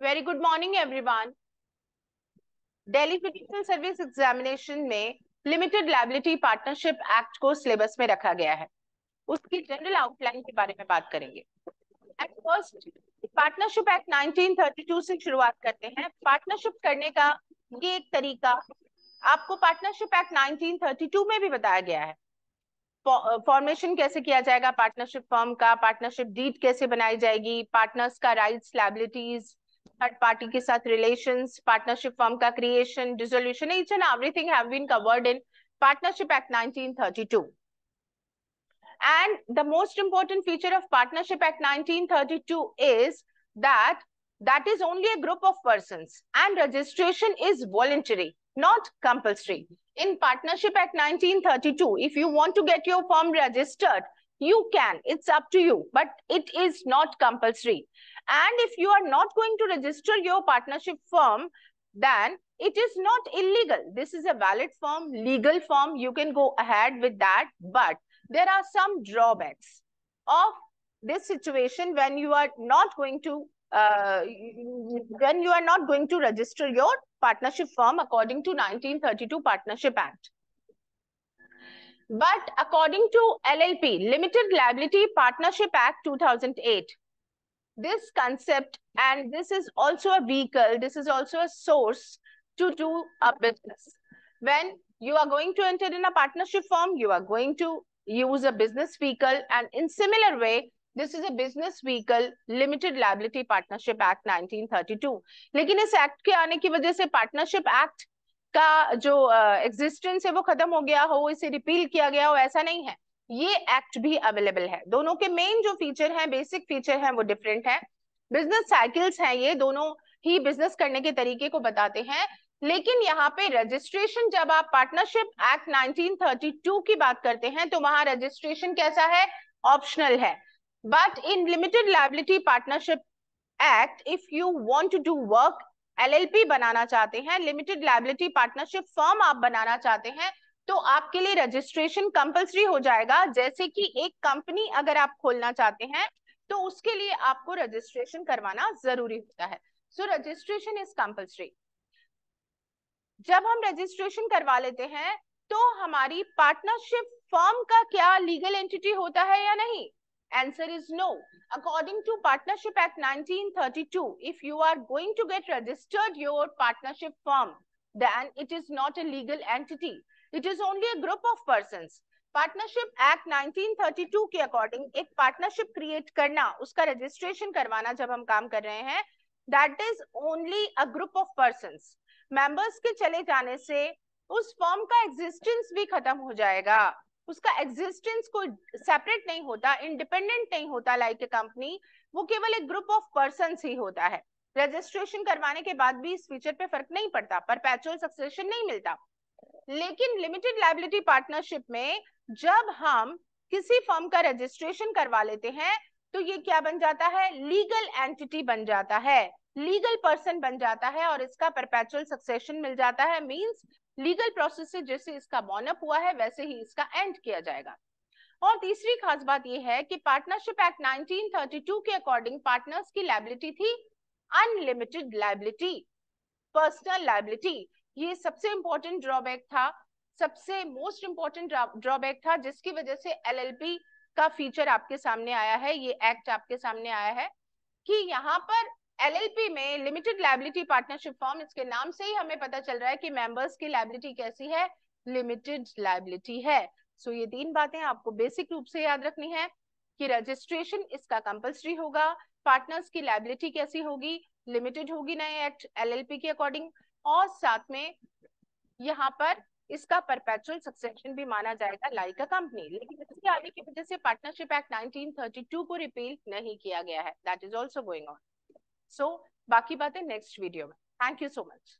Very good morning everyone. Delhi physical service examination में limited liability partnership act को syllabus में रखा गया है। उसकी जनरल आउटलाइन के बारे में बात करेंगे। एट फर्स्ट, पार्टनरशिप एक्ट 1932 से शुरुआत करते हैं। पार्टनरशिप करने का ये एक तरीका आपको पार्टनरशिप एक्ट 1932 में भी बताया गया है। फॉर्मेशन कैसे किया जाएगा पार्टनरशिप फर्म का, पार्टनरशिप डीड कैसे बनाई जाएगी, पार्टनर्स का राइट्स, लायबिलिटीज, थर्ड पार्टी के साथ रिलेशंस, पार्टनरशिप फर्म का creation, dissolution, each and everything have been covered in partnership act 1932. And the most important feature of Partnership Act 1932 is that is only a group of persons and registration is voluntary, not compulsory. In Partnership Act 1932, if you want to get your firm registered, you can, it's up to you, but it is not compulsory. And if you are not going to register your partnership firm, then it is not illegal. This is a valid form, legal form. You can go ahead with that, but there are some drawbacks of this situation when you are not going to register your partnership firm according to 1932 Partnership Act. But according to LLP, Limited Liability Partnership Act 2008, this concept, and this is also a vehicle, this is also a source to do a business. When you are going to enter in a partnership firm, you are going to use a business vehicle, and in similar way this is a business vehicle, Limited Liability Partnership Act 1932. लेकिन इस act के आने की वजह से partnership act का जो existence है वो खत्म हो गया हो, इसे रिपील किया गया हो, ऐसा नहीं है। ये एक्ट भी अवेलेबल है। दोनों के मेन जो फीचर हैं, बेसिक फीचर हैं, वो डिफरेंट है। बिजनेस साइकिल्स हैं, ये दोनों ही बिजनेस करने के तरीके को बताते हैं। लेकिन यहाँ पे रजिस्ट्रेशन, जब आप पार्टनरशिप एक्ट 1932 की बात करते हैं तो वहां रजिस्ट्रेशन कैसा है? ऑप्शनल है। But in limited liability partnership act, if you want to do work, LLP बनाना चाहते हैं, लिमिटेड लायबिलिटी पार्टनरशिप फर्म आप बनाना चाहते हैं, तो आपके लिए रजिस्ट्रेशन कंपलसरी हो जाएगा। जैसे कि एक कंपनी अगर आप खोलना चाहते हैं तो उसके लिए आपको रजिस्ट्रेशन करवाना जरूरी होता है। सो रजिस्ट्रेशन इज कंपलसरी। जब हम रजिस्ट्रेशन करवा लेते हैं तो हमारी पार्टनरशिप फर्म का क्या लीगल एंटिटी होता है या नहीं? Answer is no. According to Partnership Act 1932, if you are going to get registered your partnership firm, then it is not a legal entity. It is only a group of persons. Partnership act 1932 के according एक partnership create करना, उसका registration करवाना जब हम काम कर रहे हैं, that is only a group of persons. Members के चले जाने से उस फर्म का एग्जिस्टेंस भी खत्म हो जाएगा। उसका एग्जिस्टेंस कोई सेपरेट नहीं होता, इंडिपेंडेंट नहीं होता लाइक ए कंपनी, वो केवल एक ग्रुप ऑफ पर्संस ही होता है। रजिस्ट्रेशन करवाने के बाद भी इस फीचर पे फर्क नहीं पड़ता, परपेचुअल सक्सेशन नहीं मिलता। लेकिन लिमिटेड लायबिलिटी पार्टनरशिप में जब हम किसी फर्म का रजिस्ट्रेशन करवा लेते हैं तो ये क्या बन जाता है? लीगल एंटिटी बन जाता है, लीगल पर्सन बन जाता है, और इसका परपेचुअल सक्सेशन मिल जाता है। मींस लीगल प्रोसेस से जैसे इसका बॉर्नअप हुआ है वैसे ही इसका एंड किया जाएगा। और तीसरी खास बात यह है कि पार्टनरशिप एक्ट 1932 के अकॉर्डिंग पार्टनर्स की लायबिलिटी थी अनलिमिटेड लायबिलिटी, पर्सनल लायबिलिटी। ये सबसे इंपॉर्टेंट ड्रॉबैक था, सबसे मोस्ट इंपॉर्टेंट ड्रॉबैक था, जिसकी वजह से एलएलपी का फीचर आपके सामने आया है, ये एक्ट आपके सामने आया है कि यहाँ पर एलएलपी में लिमिटेड लायबिलिटी पार्टनरशिप फॉर्म, इसके नाम से ही हमें पता चल रहा है कि मेंबर्स की लायबिलिटी कैसी है? लिमिटेड लायबिलिटी है। सो ये तीन बातें आपको बेसिक रूप से याद रखनी है कि रजिस्ट्रेशन इसका कंपलसरी होगा, पार्टनर्स की लायबिलिटी कैसी होगी? लिमिटेड होगी नए एक्ट एलएलपी के अकॉर्डिंग, और साथ में यहाँ पर इसका परपेचुअल सक्सेशन भी माना जाएगा लाइक अ कंपनी। लेकिन इसके आने की वजह से पार्टनरशिप एक्ट 1932 को रिपील नहीं किया गया है। That is also going on. So बाकी बातें नेक्स्ट वीडियो में। Thank you so much.